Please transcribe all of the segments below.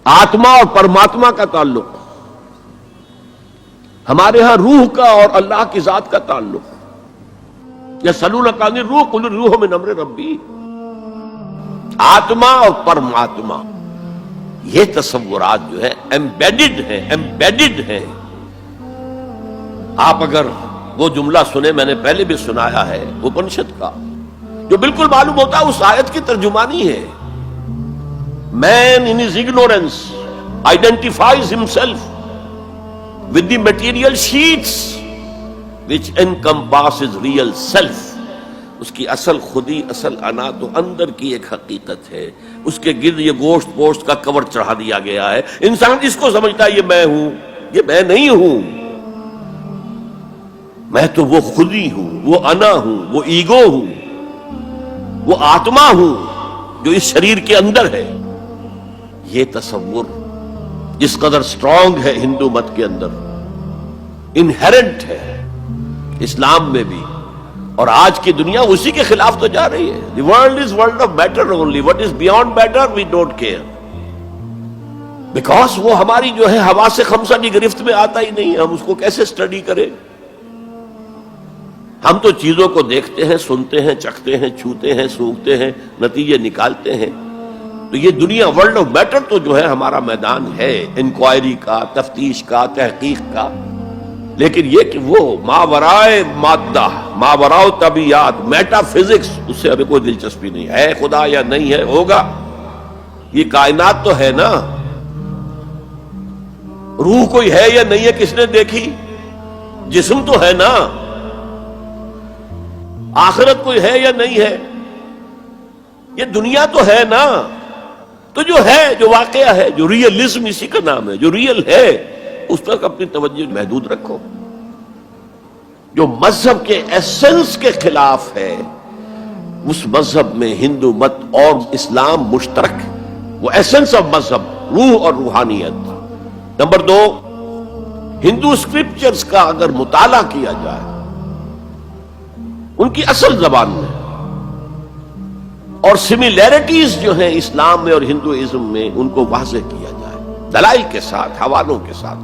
آتما اور پرماتما کا تعلق، ہمارے ہاں روح کا اور اللہ کی ذات کا تعلق، یسألونک عن الروح قل الروح من امر ربی، آتما اور پرماتما یہ تصورات جو ہے ایمبیڈڈ ہیں۔ آپ اگر وہ جملہ سنیں، میں نے پہلے بھی سنایا ہے اپنشد کا، جو بالکل معلوم ہوتا ہے اس آیت کی ترجمانی ہے، Man in his ignorance identifies himself with the material sheets which encompasses real self۔ اس کی اصل خودی، اصل انا تو اندر کی ایک حقیقت ہے، اس کے گرد یہ گوشت پوشت کا کور چڑھا دیا گیا ہے۔ انسان اس کو سمجھتا ہے یہ میں ہوں، یہ میں نہیں ہوں، میں تو وہ خودی ہوں، وہ انا ہوں، وہ ایگو ہوں، وہ آتما ہوں جو اس شریر کے اندر ہے۔ یہ تصور جس قدر اسٹرانگ ہے ہندو مت کے اندر، انہیرنٹ ہے اسلام میں بھی، اور آج کی دنیا اسی کے خلاف تو جا رہی ہے۔ The world is world of matter only. What is beyond matter we don't care. Because وہ ہماری جو ہے حواس خمسہ کی گرفت میں آتا ہی نہیں، ہم اس کو کیسے اسٹڈی کریں؟ ہم تو چیزوں کو دیکھتے ہیں، سنتے ہیں، چکھتے ہیں، چھوتے ہیں، سونگھتے ہیں، نتیجے نکالتے ہیں۔ تو یہ دنیا ورلڈ آف میٹر تو جو ہے ہمارا میدان ہے انکوائری کا، تفتیش کا، تحقیق کا، لیکن یہ کہ وہ ماورائے مادہ، ماوراء طبیعت، میٹا فزکس، اس سے ہمیں کوئی دلچسپی نہیں ہے خدا یا نہیں ہے، ہوگا۔ یہ کائنات تو ہے نا، روح کوئی ہے یا نہیں ہے کس نے دیکھی؟ جسم تو ہے نا، آخرت کوئی ہے یا نہیں ہے؟ یہ دنیا تو ہے نا۔ تو جو ہے، جو واقعہ ہے، جو ریئلزم اسی کا نام ہے، جو ریئل ہے اس تک اپنی توجہ محدود رکھو۔ جو مذہب کے ایسنس کے خلاف ہے، اس مذہب میں ہندو مت اور اسلام مشترک ہے، وہ ایسنس آف مذہب، روح اور روحانیت۔ نمبر 2، ہندو اسکرپچرز کا اگر مطالعہ کیا جائے ان کی اصل زبان میں، اور سملیرٹیز جو ہیں اسلام میں اور ہندوازم میں ان کو واضح کیا جائے دلائل کے ساتھ، حوالوں کے ساتھ،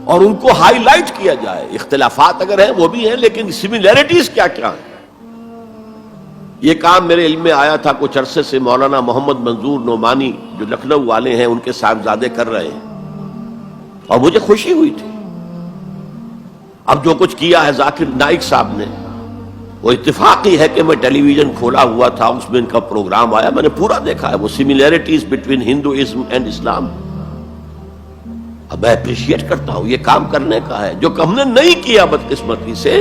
اور ان کو ہائی لائٹ کیا جائے۔ اختلافات اگر ہیں وہ بھی ہیں، لیکن سملیرٹیز کیا کیا ہیں۔ یہ کام میرے علم میں آیا تھا کچھ عرصے سے، مولانا محمد منظور نعمانی جو لکھنؤ والے ہیں ان کے صاحبزادے کر رہے ہیں، اور مجھے خوشی ہوئی تھی۔ اب جو کچھ کیا ہے ذاکر نائک صاحب نے، وہ اتفاقی ہے کہ میں ٹیلی ویژن کھولا ہوا تھا، اس میں ان کا پروگرام آیا، میں نے پورا دیکھا ہے، وہ سملیرٹیز بٹوین ہندوازم اینڈ اسلام۔ اب میں اپریشیٹ کرتا ہوں، یہ کام کرنے کا ہے جو ہم نے نہیں کیا بدقسمتی سے۔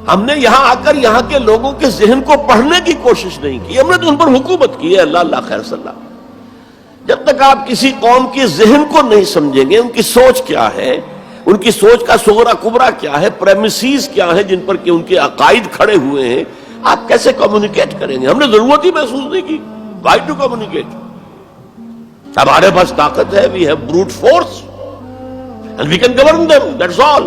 ہم نے یہاں آ کر یہاں کے لوگوں کے ذہن کو پڑھنے کی کوشش نہیں کی، ہم نے تو ان پر حکومت کی ہے۔ اللہ اللہ خیر صلی اللہ۔ جب تک آپ کسی قوم کے ذہن کو نہیں سمجھیں گے، ان کی سوچ کیا ہے، ان کی سوچ کا صغرا کبرا کیا ہے، پریمیسز کیا ہے جن پر کہ ان کے عقائد کھڑے ہوئے ہیں، آپ کیسے کمیونیکیٹ کریں گے؟ ہم نے ضرورت ہی محسوس نہیں کی، وائی ٹو کمیونیکیٹ؟ ہمارے پاس طاقت ہے، we have brute force and we can govern them, that's all.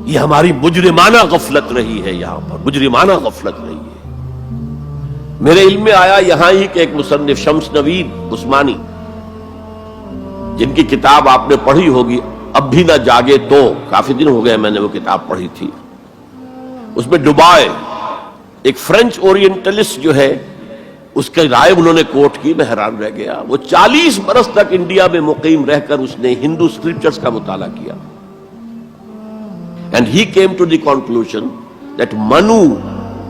یہ ہماری مجرمانہ غفلت رہی ہے، یہاں پر مجرمانہ غفلت رہی ہے۔ میرے علم میں آیا یہاں ہی کہ ایک مصنف شمس نوید عثمانی، جن کی کتاب آپ نے پڑھی ہوگی اب بھی نہ جاگے تو، کافی دن ہو گئے میں نے وہ کتاب پڑھی تھی، اس میں ڈوبائے ایک فرینچ اورینٹلسٹ جو ہے اس کی رائے انہوں نے کوٹ کی، میں حیران رہ گیا۔ وہ 40 برس تک انڈیا میں مقیم رہ کر اس نے ہندو اسکرپچرز کا مطالعہ کیا، and he came to the conclusion that Manu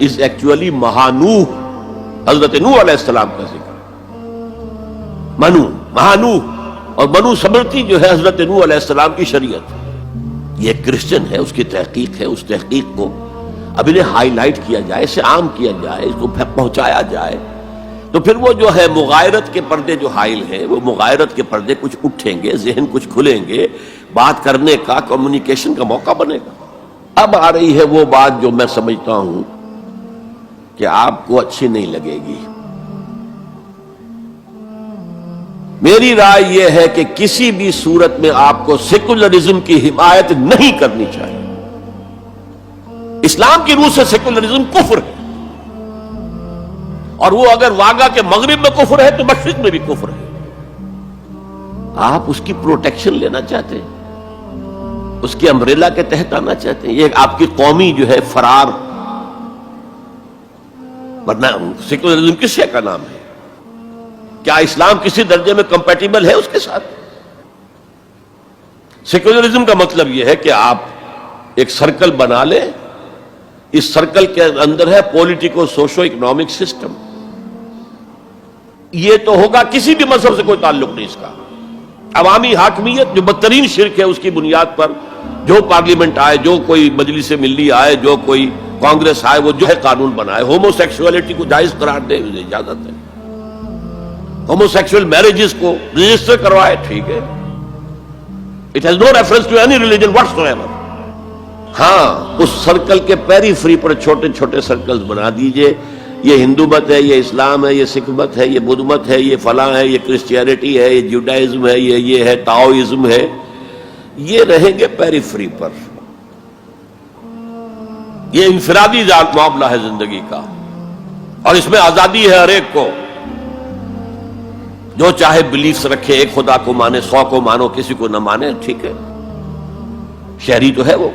is actually مہانوح، حضرت نوح علیہ السلام کا ذکر، منو مہانوح، اور منو سمرتی جو ہے حضرت نوح علیہ السلام کی شریعت۔ یہ کرسچن ہے، اس کی تحقیق ہے، اس تحقیق کو اب انہیں ہائی لائٹ کیا جائے، اسے عام کیا جائے، اس کو پہنچایا جائے، تو پھر وہ جو ہے مغایرت کے پردے جو حائل ہیں، وہ مغایرت کے پردے کچھ اٹھیں گے، ذہن کچھ کھلیں گے، بات کرنے کا، کمیونیکیشن کا موقع بنے گا۔ اب آ رہی ہے وہ بات جو میں سمجھتا ہوں کہ آپ کو اچھی نہیں لگے گی۔ میری رائے یہ ہے کہ کسی بھی صورت میں آپ کو سیکولرزم کی حمایت نہیں کرنی چاہیے۔ اسلام کی روح سے سیکولرزم کفر ہے، اور وہ اگر واگا کے مغرب میں کفر ہے تو مشرق میں بھی کفر ہے۔ آپ اس کی پروٹیکشن لینا چاہتے ہیں, اس کی امبریلا کے تحت آنا چاہتے ہیں. یہ آپ کی قومی جو ہے فرار, ورنہ سیکولرزم کس شے کا نام ہے؟ کیا اسلام کسی درجے میں کمپیٹیبل ہے اس کے ساتھ؟ سیکولرزم کا مطلب یہ ہے کہ آپ ایک سرکل بنا لیں, اس سرکل کے اندر ہے پولیٹیکو سوشو اکنامک سسٹم. یہ تو ہوگا, کسی بھی مذہب سے کوئی تعلق نہیں اس کا. عوامی حاکمیت جو بدترین شرک ہے, اس کی بنیاد پر جو پارلیمنٹ آئے, جو کوئی مجلس ملی آئے, جو کوئی کانگریس آئے, وہ جو ہے قانون بنائے. ہومو سیکسولیٹی کو جائز قرار دے, اسے اجازت ہے. ہومو سیکسول میرجز کو رجسٹر کروائے, ٹھیک ہے. It has no reference to any religion whatsoever. ہاں, اس سرکل کے پیری فری پر چھوٹے چھوٹے سرکلز بنا دیجئے. یہ ہندو مت ہے, یہ اسلام ہے, یہ سکھ مت ہے, یہ بدھ مت ہے, یہ فلاں ہے, یہ کرسچینٹی ہے, یہ جوڈائزم ہے, یہ ہے تاؤزم ہے. یہ رہیں گے پیری فری پر. یہ انفرادی معاملہ ہے زندگی کا, اور اس میں آزادی ہے ہر ایک کو. جو چاہے بلیفز رکھے, ایک خدا کو مانے, 100 کو مانو, کسی کو نہ مانے, ٹھیک ہے. شہری تو ہے وہ,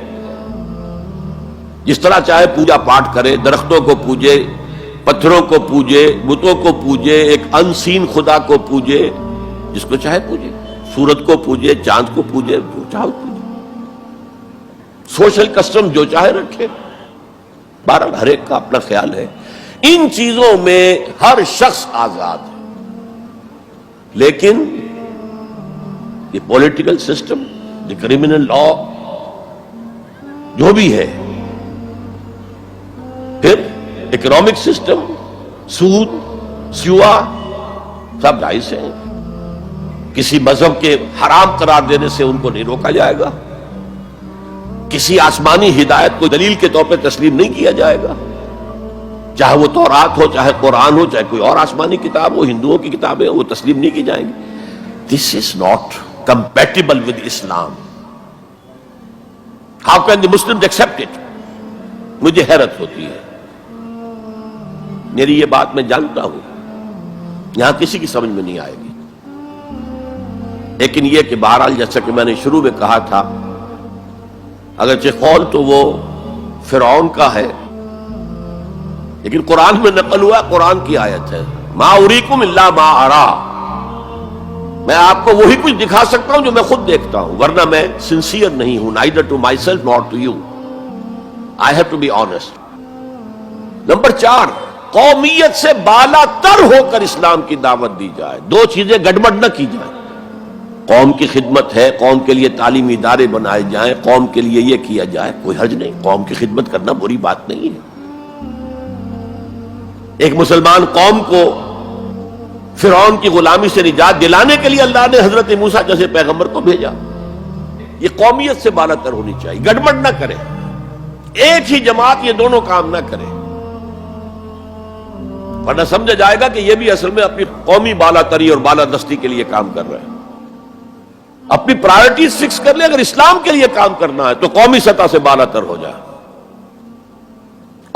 جس طرح چاہے پوجا پاٹ کرے, درختوں کو پوجے, پتھروں کو پوجے, بتوں کو پوجے, ایک انسین خدا کو پوجے, جس کو چاہے پوجے. سورج کو پوجے, چاند کو پوجے, جو چاہے پوجے. سوشل کسٹم جو چاہے رکھے. بہرحال ہر ایک کا اپنا خیال ہے. ان چیزوں میں ہر شخص آزاد ہے. لیکن یہ پولیٹیکل سسٹم, یہ کرمنل لا, جو بھی ہے, پھر اکنامک سسٹم, سود, سیوا, سب جائز ہیں. کسی مذہب کے حرام قرار دینے سے ان کو نہیں روکا جائے گا. کسی آسمانی ہدایت کو دلیل کے طور پہ تسلیم نہیں کیا جائے گا, چاہے وہ تورات ہو, چاہے قرآن ہو, چاہے کوئی اور آسمانی کتاب ہو, ہندوؤں کی کتابیں ہو, وہ تسلیم نہیں کی جائیں گی. This is not compatible with Islam. How can they muslims accept it? مجھے حیرت ہوتی ہے. میری یہ بات میں جانتا ہوں یہاں کسی کی سمجھ میں نہیں آئے گی, لیکن یہ کہ بہرحال جیسا کہ میں نے شروع میں کہا تھا, اگرچہ قول تو وہ فرعون کا ہے, لیکن قرآن میں نقل ہوا, قرآن کی آیت ہے, ما اریکم الا ما ارا. میں آپ کو وہی کچھ دکھا سکتا ہوں جو میں خود دیکھتا ہوں, ورنہ میں سنسیئر نہیں ہوں, neither to myself nor to you. I have to be honest. Number 4, قومیت سے بالا تر ہو کر اسلام کی دعوت دی جائے. دو چیزیں گڑبڑ نہ کی جائیں. قوم کی خدمت ہے, قوم کے لیے تعلیمی ادارے بنائے جائیں, قوم کے لیے یہ کیا جائے, کوئی حرج نہیں. قوم کی خدمت کرنا بری بات نہیں ہے. ایک مسلمان قوم کو فرعون کی غلامی سے نجات دلانے کے لیے اللہ نے حضرت موسیٰ جیسے پیغمبر کو بھیجا. یہ قومیت سے بالا تر ہونی چاہیے. گڑبڑ نہ کرے, ایک ہی جماعت یہ دونوں کام نہ کرے, ورنہ سمجھا جائے گا کہ یہ بھی اصل میں اپنی قومی بالا تری اور بالا دستی کے لیے کام کر رہے ہیں. اپنی پرائرٹیز فکس کر لیں. اگر اسلام کے لیے کام کرنا ہے تو قومی سطح سے بالا تر ہو جائے,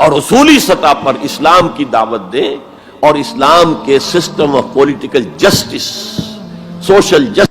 اور اصولی سطح پر اسلام کی دعوت دیں, اور اسلام کے system of political justice, social justice